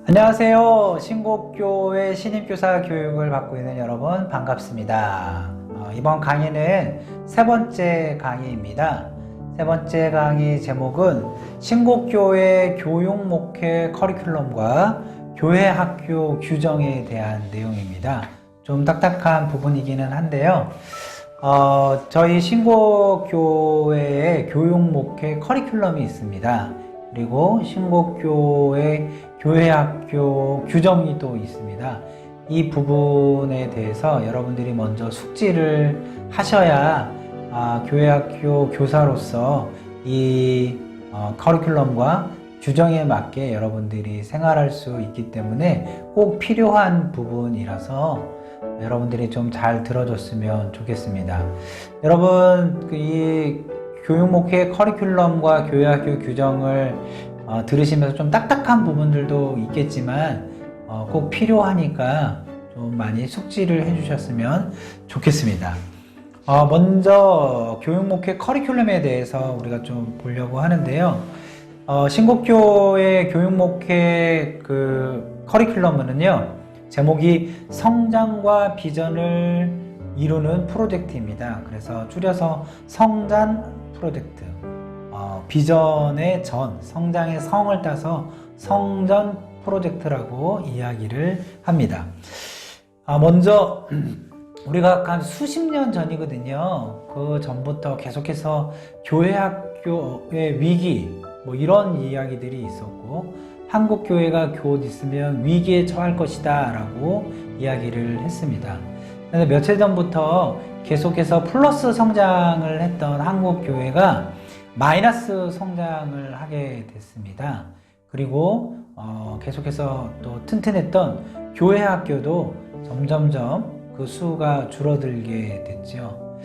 안녕하세요. 신곡교회 신임교사 교육을 받고 있는 여러분 반갑습니다. 이번 강의는 세 번째 강의입니다. 세 번째 강의 제목은 신곡교회 교육목회 커리큘럼과 교회 학교 규정에 대한 내용입니다. 좀 딱딱한 부분이기는 한데요. 저희 신곡교회에 교육목회 커리큘럼이 있습니다. 그리고 신곡교회 교회학교 규정이 또 있습니다. 이 부분에 대해서 여러분들이 먼저 숙지를 하셔야 교회학교 교사로서 이 커리큘럼과 규정에 맞게 여러분들이 생활할 수 있기 때문에 꼭 필요한 부분이라서 여러분들이 좀 잘 들어줬으면 좋겠습니다. 여러분, 이 교육목회 커리큘럼과 교회학교 규정을 들으시면서 좀 딱딱한 부분들도 있겠지만 꼭 필요하니까 좀 많이 숙지를 해주셨으면 좋겠습니다. 먼저 교육목회 커리큘럼에 대해서 우리가 좀 보려고 하는데요. 신곡교회 교육목회 커리큘럼은요, 제목이 성장과 비전을 이루는 프로젝트입니다. 그래서 줄여서 성장 프로젝트, 비전의 전, 성장의 성을 따서 성전 프로젝트라고 이야기를 합니다. 먼저 우리가 한 수십 년 전이거든요. 그 전부터 계속해서 교회 학교의 위기 이런 이야기들이 있었고, 한국 교회가 곧 있으면 위기에 처할 것이다 라고 이야기를 했습니다. 그런데 며칠 전부터 계속해서 플러스 성장을 했던 한국 교회가 마이너스 성장을 하게 됐습니다. 그리고 계속해서 또 튼튼했던 교회 학교도 점점점 그 수가 줄어들게 됐죠.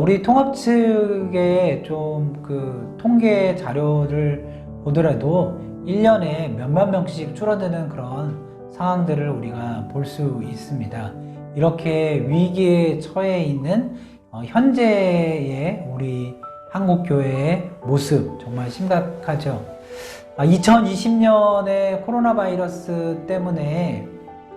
우리 통합 측의 좀 통계 자료를 보더라도 1년에 몇만 명씩 줄어드는 그런 상황들을 우리가 볼 수 있습니다. 이렇게 위기에 처해 있는 현재의 우리 한국교회의 모습 정말 심각하죠. 2020년에 코로나 바이러스 때문에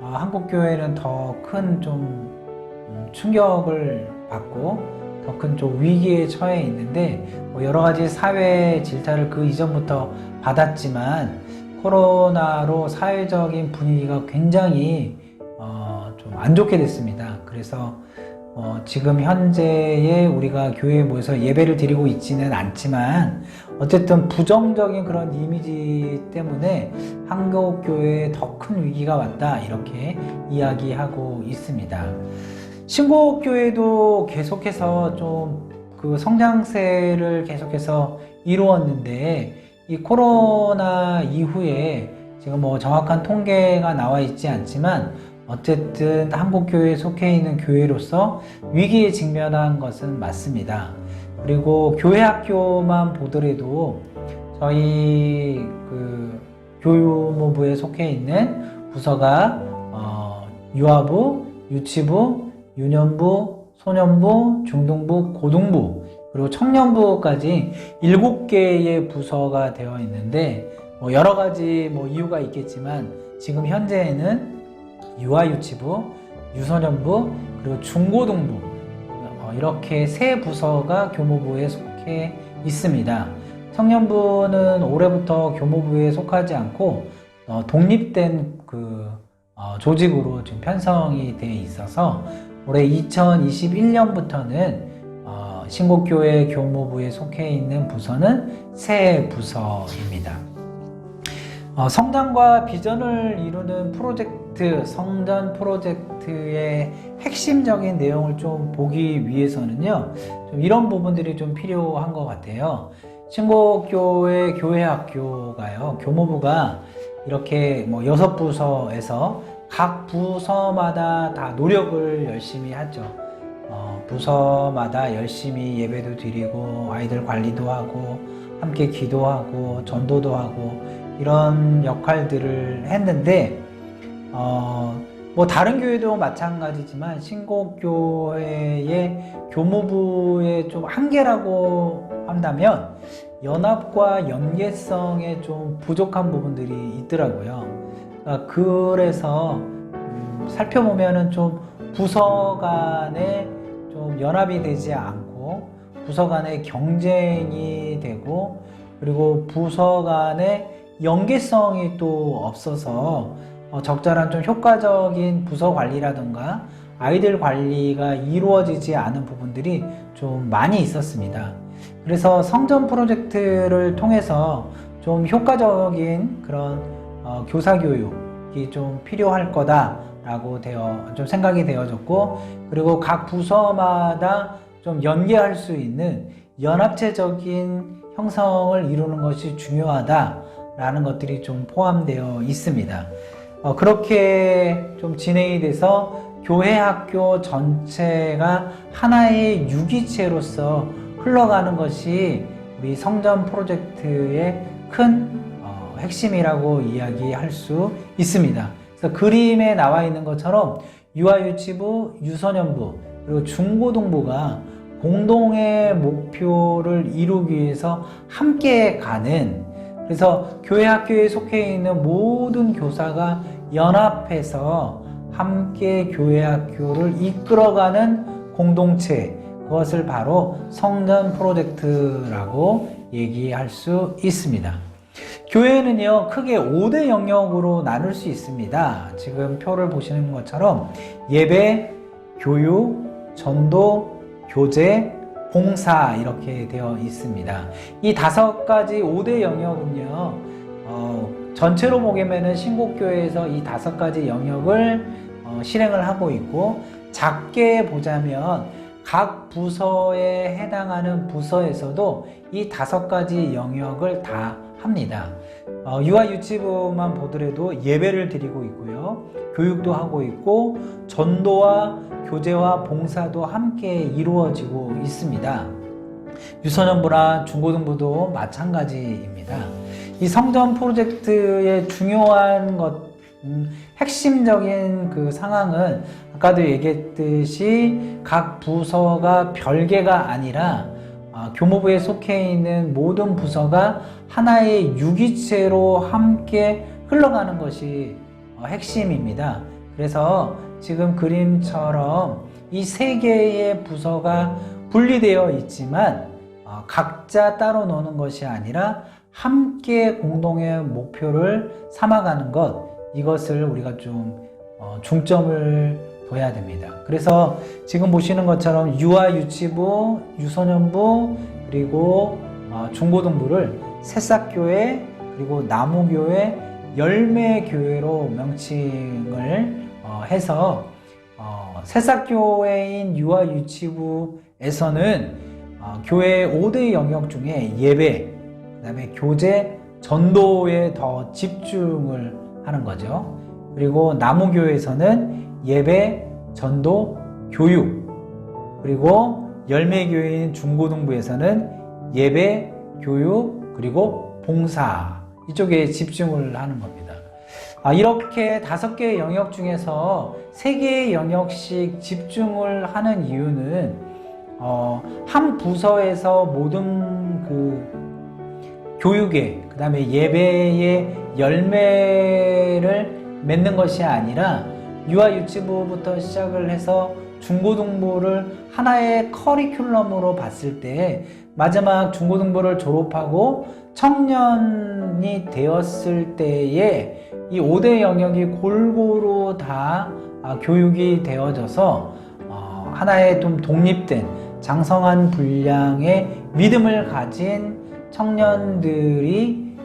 한국교회는 더 큰 좀 충격을 받고 더 큰 좀 위기에 처해 있는데, 여러 가지 사회 질타를 그 이전부터 받았지만 코로나로 사회적인 분위기가 굉장히 좀 안 좋게 됐습니다. 그래서 지금 현재에 우리가 교회에 모여서 예배를 드리고 있지는 않지만 어쨌든 부정적인 그런 이미지 때문에 한국교회에 더 큰 위기가 왔다, 이렇게 이야기하고 있습니다. 신곡교회도 계속해서 좀 성장세를 계속해서 이루었는데, 이 코로나 이후에 지금 정확한 통계가 나와 있지 않지만 어쨌든 한국교회에 속해 있는 교회로서 위기에 직면한 것은 맞습니다. 그리고 교회학교만 보더라도 저희 교육모부에 속해 있는 부서가 유아부, 유치부, 유년부, 소년부, 중등부, 고등부, 그리고 청년부까지 7개의 부서가 되어 있는데, 여러 가지 이유가 있겠지만 지금 현재에는 유아유치부, 유소년부, 그리고 중고등부, 이렇게 세 부서가 교모부에 속해 있습니다. 청년부는 올해부터 교모부에 속하지 않고 독립된 조직으로 지금 편성이 되어 있어서 올해 2021년부터는 신곡교회 교모부에 속해 있는 부서는 세 부서입니다. 성장과 비전을 이루는 프로젝트, 성전 프로젝트의 핵심적인 내용을 좀 보기 위해서는요, 좀 이런 부분들이 좀 필요한 것 같아요. 신곡교회 교회학교가요, 교모부가 이렇게 6부서에서 각 부서마다 다 노력을 열심히 하죠. 부서마다 열심히 예배도 드리고 아이들 관리도 하고 함께 기도하고 전도도 하고 이런 역할들을 했는데, 다른 교회도 마찬가지지만 신곡교회의 교무부의 좀 한계라고 한다면 연합과 연계성에 좀 부족한 부분들이 있더라고요. 그래서 살펴보면은 좀 부서 간에 좀 연합이 되지 않고 부서 간에 경쟁이 되고 그리고 부서 간에 연계성이 또 없어서 적절한 좀 효과적인 부서 관리라든가 아이들 관리가 이루어지지 않은 부분들이 좀 많이 있었습니다. 그래서 성전 프로젝트를 통해서 좀 효과적인 그런 교사 교육이 좀 필요할 거다라고 좀 생각이 되어졌고, 그리고 각 부서마다 좀 연계할 수 있는 연합체적인 형성을 이루는 것이 중요하다라는 것들이 좀 포함되어 있습니다. 그렇게 좀 진행이 돼서 교회 학교 전체가 하나의 유기체로서 흘러가는 것이 우리 성전 프로젝트의 큰 핵심이라고 이야기할 수 있습니다. 그래서 그림에 나와 있는 것처럼 유아유치부, 유소년부, 그리고 중고등부가 공동의 목표를 이루기 위해서 함께 가는, 그래서 교회 학교에 속해 있는 모든 교사가 연합해서 함께 교회 학교를 이끌어가는 공동체, 그것을 바로 성전 프로젝트라고 얘기할 수 있습니다. 교회는요, 크게 5대 영역으로 나눌 수 있습니다. 지금 표를 보시는 것처럼 예배, 교육, 전도, 교제, 봉사 이렇게 되어 있습니다. 이 5가지 5대 영역은요, 전체로 보기에는 신곡교회에서 이 5가지 영역을 실행을 하고 있고, 작게 보자면 각 부서에 해당하는 부서에서도 이 5가지 영역을 다 합니다. 유아유치부만 보더라도 예배를 드리고 있고요, 교육도 하고 있고, 전도와 교제와 봉사도 함께 이루어지고 있습니다. 유소년부나 중고등부도 마찬가지입니다. 이 성전 프로젝트의 중요한 핵심적인 그 상황은 아까도 얘기했듯이 각 부서가 별개가 아니라 교무부에 속해 있는 모든 부서가 하나의 유기체로 함께 흘러가는 것이 핵심입니다. 그래서 지금 그림처럼 이 3개의 부서가 분리되어 있지만 각자 따로 노는 것이 아니라 함께 공동의 목표를 삼아가는 것, 이것을 우리가 좀 중점을 둬야 됩니다. 그래서 지금 보시는 것처럼 유아유치부, 유소년부, 그리고 중고등부를 새싹교회, 그리고 나무교회, 열매교회로 명칭을 해서 새싹교회인 유아유치부에서는 교회의 5대 영역 중에 예배, 그 다음에 교제, 전도에 더 집중을 하는 거죠. 그리고 나무교회에서는 예배, 전도, 교육, 그리고 열매교회인 중고등부에서는 예배, 교육, 그리고 봉사, 이쪽에 집중을 하는 겁니다. 이렇게 5개의 영역 중에서 3개의 영역씩 집중을 하는 이유는 한 부서에서 모든 그 교육에, 그 다음에 예배의 열매를 맺는 것이 아니라 유아유치부부터 시작을 해서 중고등부를 하나의 커리큘럼으로 봤을 때 마지막 중고등부를 졸업하고 청년이 되었을 때에 이 5대 영역이 골고루 다 교육이 되어져서 하나의 좀 독립된 장성한 분량의 믿음을 가진 청년들이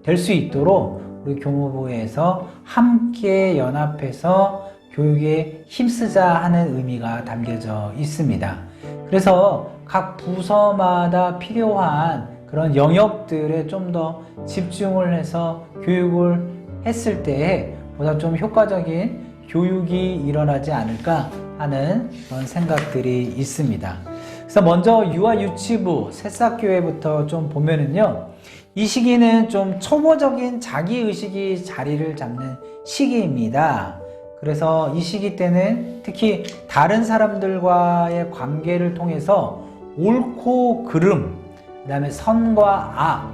될 수 있도록 우리 교무부에서 함께 연합해서 교육에 힘쓰자 하는 의미가 담겨져 있습니다. 그래서 각 부서마다 필요한 그런 영역들에 좀 더 집중을 해서 교육을 했을 때 보다 좀 효과적인 교육이 일어나지 않을까 하는 그런 생각들이 있습니다. 그래서 먼저 유아유치부, 새싹교회부터 좀 보면은요, 이 시기는 좀 초보적인 자기의식이 자리를 잡는 시기입니다. 그래서 이 시기 때는 특히 다른 사람들과의 관계를 통해서 옳고 그름, 그 다음에 선과 악,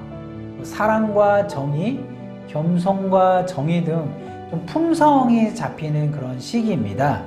사랑과 정의, 겸손과 정의 등 좀 품성이 잡히는 그런 시기입니다.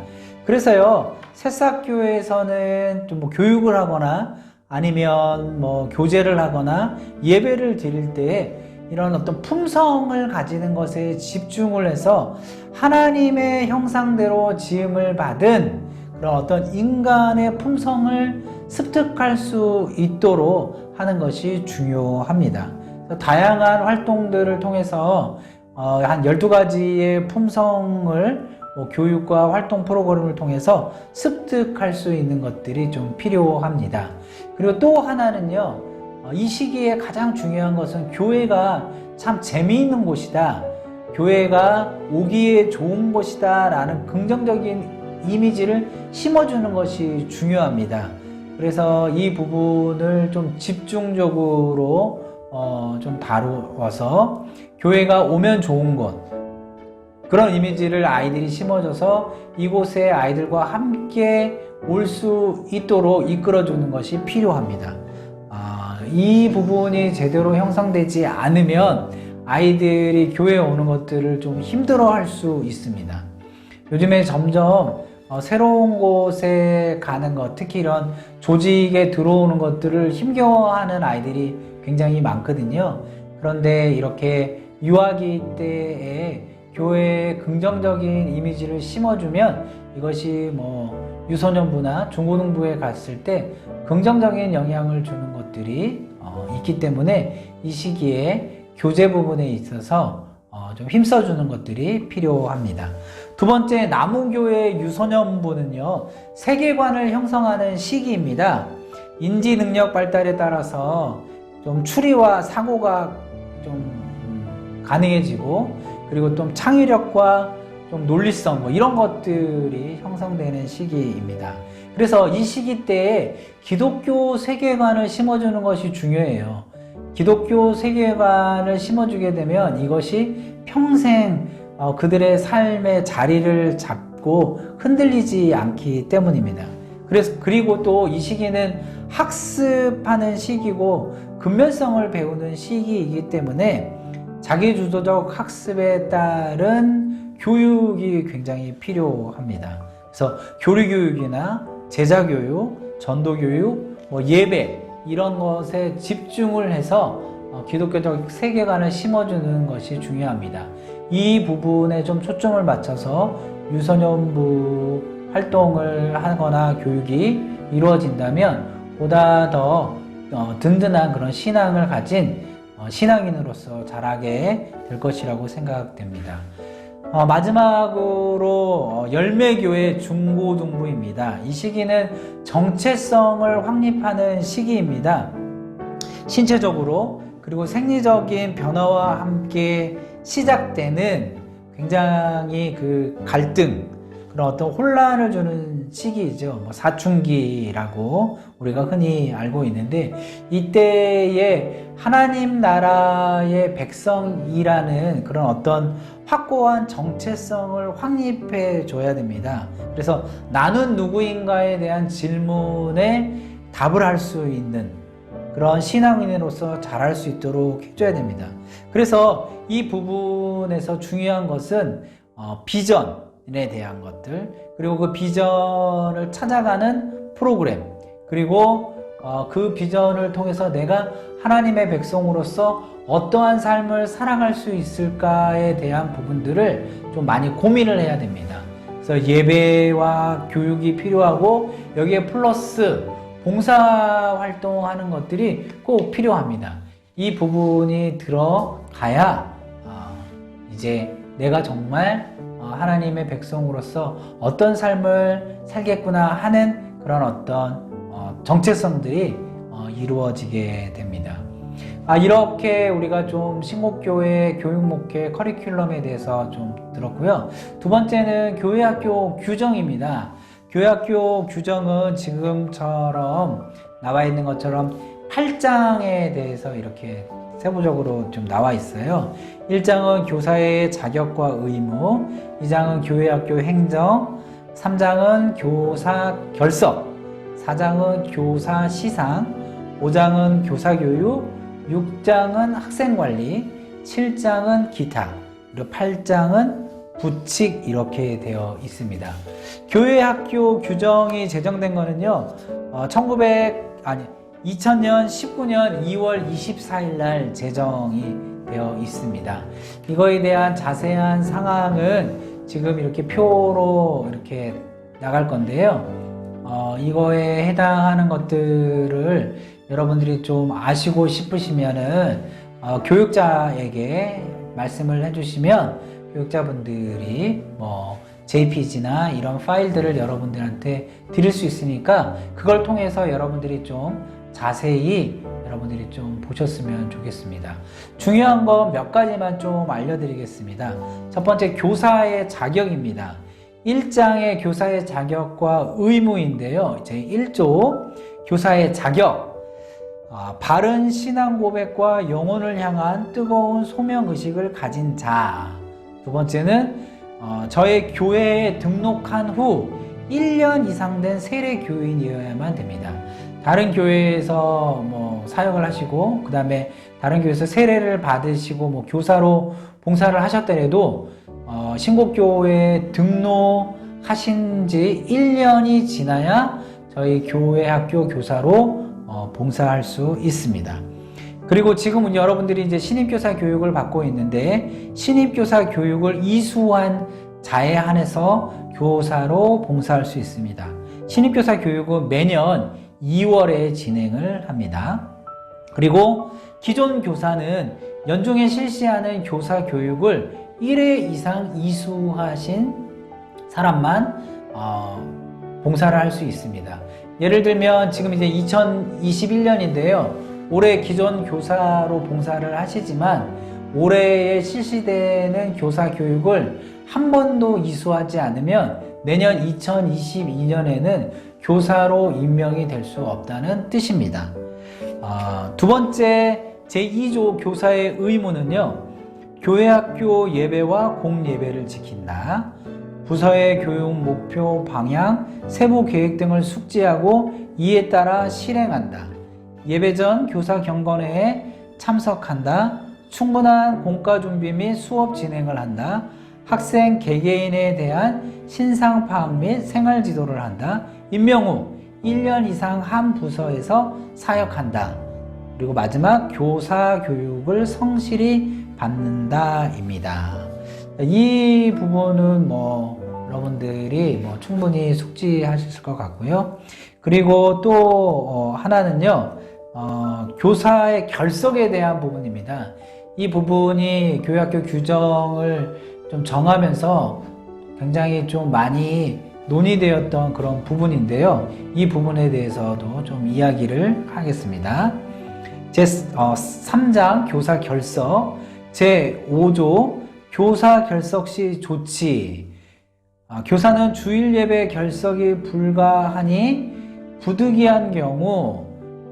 그래서요, 새싹교회에서는 좀 뭐 교육을 하거나 아니면 뭐 교제를 하거나 예배를 드릴 때 이런 어떤 품성을 가지는 것에 집중을 해서 하나님의 형상대로 지음을 받은 그런 어떤 인간의 품성을 습득할 수 있도록 하는 것이 중요합니다. 다양한 활동들을 통해서 한 12가지의 품성을 교육과 활동 프로그램을 통해서 습득할 수 있는 것들이 좀 필요합니다. 그리고 또 하나는요, 이 시기에 가장 중요한 것은 교회가 참 재미있는 곳이다, 교회가 오기에 좋은 곳이다 라는 긍정적인 이미지를 심어주는 것이 중요합니다. 그래서 이 부분을 좀 집중적으로 좀 다루어서 교회가 오면 좋은 곳, 그런 이미지를 아이들이 심어줘서 이곳에 아이들과 함께 올 수 있도록 이끌어주는 것이 필요합니다. 이 부분이 제대로 형성되지 않으면 아이들이 교회에 오는 것들을 좀 힘들어할 수 있습니다. 요즘에 점점 새로운 곳에 가는 것, 특히 이런 조직에 들어오는 것들을 힘겨워하는 아이들이 굉장히 많거든요. 그런데 이렇게 유아기 때에 교회에 긍정적인 이미지를 심어주면 이것이 뭐 유소년부나 중고등부에 갔을 때 긍정적인 영향을 주는 것들이 있기 때문에 이 시기에 교제 부분에 있어서 좀 힘써주는 것들이 필요합니다. 두 번째, 나무교회 유소년부는요, 세계관을 형성하는 시기입니다. 인지 능력 발달에 따라서 좀 추리와 사고가 좀 가능해지고, 그리고 좀 창의력과 좀 논리성 뭐 이런 것들이 형성되는 시기입니다. 그래서 이 시기 때에 기독교 세계관을 심어주는 것이 중요해요. 기독교 세계관을 심어주게 되면 이것이 평생 그들의 삶의 자리를 잡고 흔들리지 않기 때문입니다. 그리고 또 이 시기는 학습하는 시기고 근면성을 배우는 시기이기 때문에 자기주도적 학습에 따른 교육이 굉장히 필요합니다. 그래서 교리교육이나 제자교육, 전도교육, 예배 이런 것에 집중을 해서 기독교적 세계관을 심어주는 것이 중요합니다. 이 부분에 좀 초점을 맞춰서 유소년부 활동을 하거나 교육이 이루어진다면 보다 더 든든한 그런 신앙을 가진 신앙인으로서 자라게 될 것이라고 생각됩니다. 마지막으로 열매교회 중고등부입니다. 이 시기는 정체성을 확립하는 시기입니다. 신체적으로 그리고 생리적인 변화와 함께 시작되는 굉장히 그 갈등, 그런 어떤 혼란을 주는 시기이죠. 사춘기라고 우리가 흔히 알고 있는데, 이때에 하나님 나라의 백성이라는 그런 어떤 확고한 정체성을 확립해 줘야 됩니다. 그래서 나는 누구인가에 대한 질문에 답을 할 수 있는 그런 신앙인으로서 자랄 수 있도록 해줘야 됩니다. 그래서 이 부분에서 중요한 것은 비전에 대한 것들, 그리고 그 비전을 찾아가는 프로그램, 그리고 그 비전을 통해서 내가 하나님의 백성으로서 어떠한 삶을 살아갈 수 있을까에 대한 부분들을 좀 많이 고민을 해야 됩니다. 그래서 예배와 교육이 필요하고, 여기에 플러스 봉사활동하는 것들이 꼭 필요합니다. 이 부분이 들어가야 이제 내가 정말 하나님의 백성으로서 어떤 삶을 살겠구나 하는 그런 어떤 정체성들이 이루어지게 됩니다. 이렇게 우리가 좀 신곡교회 교육목회 커리큘럼에 대해서 좀 들었고요. 두 번째는 교회학교 규정입니다. 교회학교 규정은 지금처럼 나와 있는 것처럼 8장에 대해서 이렇게 세부적으로 좀 나와 있어요. 1장은 교사의 자격과 의무, 2장은 교회학교 행정, 3장은 교사 결석, 4장은 교사 시상, 5장은 교사교육, 6장은 학생관리, 7장은 기타, 그리고 8장은 부칙 이렇게 되어 있습니다. 교회 학교 규정이 제정된 거는요, 2000년 19년 2월 24일 날 제정이 되어 있습니다. 이거에 대한 자세한 상황은 지금 이렇게 표로 이렇게 나갈 건데요. 이거에 해당하는 것들을 여러분들이 좀 아시고 싶으시면은 교육자에게 말씀을 해주시면 교육자분들이 JPG나 이런 파일들을 여러분들한테 드릴 수 있으니까 그걸 통해서 여러분들이 좀 자세히 여러분들이 좀 보셨으면 좋겠습니다. 중요한 거 몇 가지만 좀 알려드리겠습니다. 첫 번째, 교사의 자격입니다. 1장의 교사의 자격과 의무인데요. 제1조 교사의 자격, 바른 신앙 고백과 영혼을 향한 뜨거운 소명의식을 가진 자. 두 번째는 저의 교회에 등록한 후 1년 이상 된 세례 교인이어야만 됩니다. 다른 교회에서 사역을 하시고 그 다음에 다른 교회에서 세례를 받으시고 교사로 봉사를 하셨더라도 신곡교회에 등록하신 지 1년이 지나야 저희 교회 학교 교사로 봉사할 수 있습니다. 그리고 지금은 여러분들이 이제 신입교사 교육을 받고 있는데 신입교사 교육을 이수한 자에 한해서 교사로 봉사할 수 있습니다. 신입교사 교육은 매년 2월에 진행을 합니다. 그리고 기존 교사는 연중에 실시하는 교사 교육을 1회 이상 이수하신 사람만 봉사를 할 수 있습니다. 예를 들면 지금 이제 2021년인데요. 올해 기존 교사로 봉사를 하시지만 올해에 실시되는 교사 교육을 한 번도 이수하지 않으면 내년 2022년에는 교사로 임명이 될 수 없다는 뜻입니다. 두 번째, 제2조 교사의 의무는요, 교회 학교 예배와 공예배를 지킨다. 부서의 교육 목표, 방향, 세부 계획 등을 숙지하고 이에 따라 실행한다. 예배 전 교사 경건회에 참석한다. 충분한 공과 준비 및 수업 진행을 한다. 학생 개개인에 대한 신상 파악 및 생활 지도를 한다. 임명 후 1년 이상 한 부서에서 사역한다. 그리고 마지막, 교사 교육을 성실히 받는다입니다. 이 부분은 여러분들이 충분히 숙지하실 것 같고요. 그리고 또 하나는요, 교사의 결석에 대한 부분입니다. 이 부분이 교회학교 규정을 좀 정하면서 굉장히 좀 많이 논의되었던 그런 부분인데요. 이 부분에 대해서도 좀 이야기를 하겠습니다. 제3장 교사 결석, 제5조 교사 결석 시 조치. 교사는 주일 예배 결석이 불가하니 부득이한 경우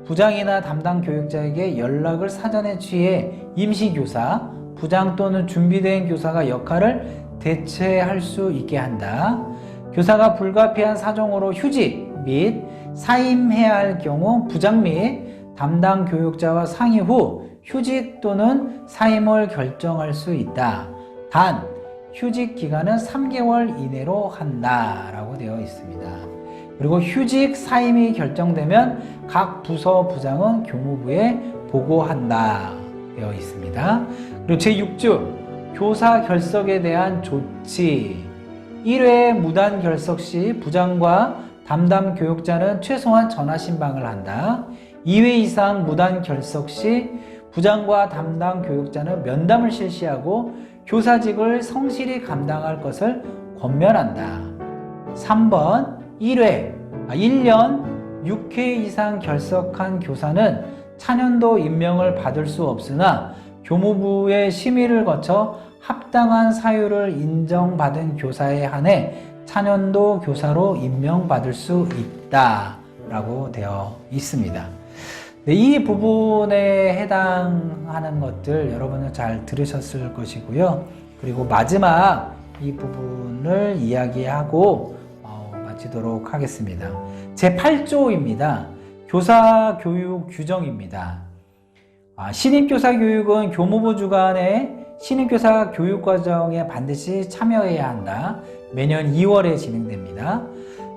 부장이나 담당 교육자에게 연락을 사전에 취해 임시교사, 부장 또는 준비된 교사가 역할을 대체할 수 있게 한다. 교사가 불가피한 사정으로 휴직 및 사임해야 할 경우 부장 및 담당 교육자와 상의 후 휴직 또는 사임을 결정할 수 있다. 단, 휴직 기간은 3개월 이내로 한다라고 되어 있습니다. 그리고 휴직 사임이 결정되면 각 부서 부장은 교무부에 보고한다 되어 있습니다. 그리고 제6조 교사 결석에 대한 조치. 1회 무단 결석 시 부장과 담당 교육자는 최소한 전화 신방을 한다. 2회 이상 무단 결석 시 부장과 담당 교육자는 면담을 실시하고 교사직을 성실히 감당할 것을 권면한다. 3번 1년 6회 이상 결석한 교사는 차년도 임명을 받을 수 없으나 교무부의 심의를 거쳐 합당한 사유를 인정받은 교사에 한해 차년도 교사로 임명받을 수 있다 라고 되어 있습니다. 이 부분에 해당하는 것들 여러분은 잘 들으셨을 것이고요. 그리고 마지막 이 부분을 이야기하고 마치도록 하겠습니다. 제8조입니다. 교사 교육 규정입니다. 신입교사 교육은 교무부 주관의 신입교사 교육과정에 반드시 참여해야 한다. 매년 2월에 진행됩니다.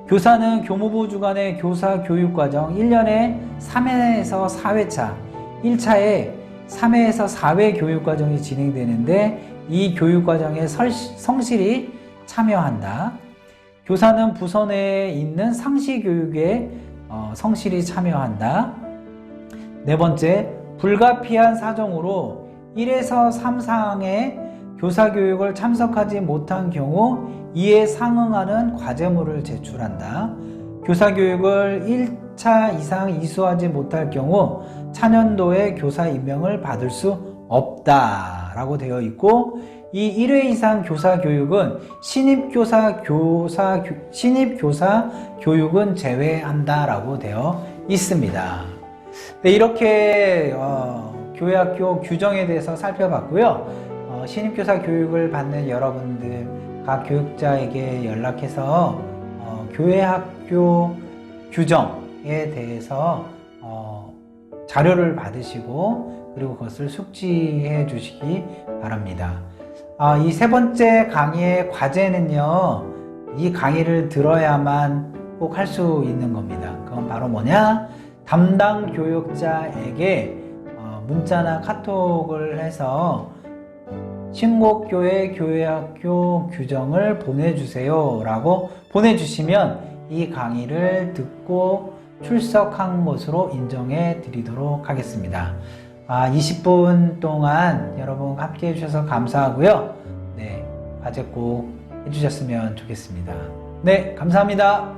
교사는 교무부 주관의 교사 교육과정 1년에 3회에서 4회차, 1차에 3회에서 4회 교육과정이 진행되는데 이 교육과정에 성실히 참여한다. 교사는 부서 내에 있는 상시교육에 성실히 참여한다. 네 번째, 불가피한 사정으로 1에서 3 사항의 교사교육을 참석하지 못한 경우 이에 상응하는 과제물을 제출한다. 교사교육을 1차 이상 이수하지 못할 경우 차년도에 교사 임명을 받을 수 없다 라고 되어 있고, 이 1회 이상 교사교육은 신입교사 교육은 제외한다 라고 되어 있습니다. 네, 이렇게 교회학교 규정에 대해서 살펴봤고요. 신입교사 교육을 받는 여러분들 각 교육자에게 연락해서 교회학교 규정에 대해서 자료를 받으시고 그리고 그것을 숙지해 주시기 바랍니다. 이 세 번째 강의의 과제는요, 이 강의를 들어야만 꼭 할 수 있는 겁니다. 그건 바로 뭐냐? 담당 교육자에게 문자나 카톡을 해서 신곡교회 교회학교 규정을 보내주세요 라고 보내주시면 이 강의를 듣고 출석한 것으로 인정해 드리도록 하겠습니다. 20분 동안 여러분 함께 해주셔서 감사하고요. 네, 과제 꼭 해주셨으면 좋겠습니다. 네, 감사합니다.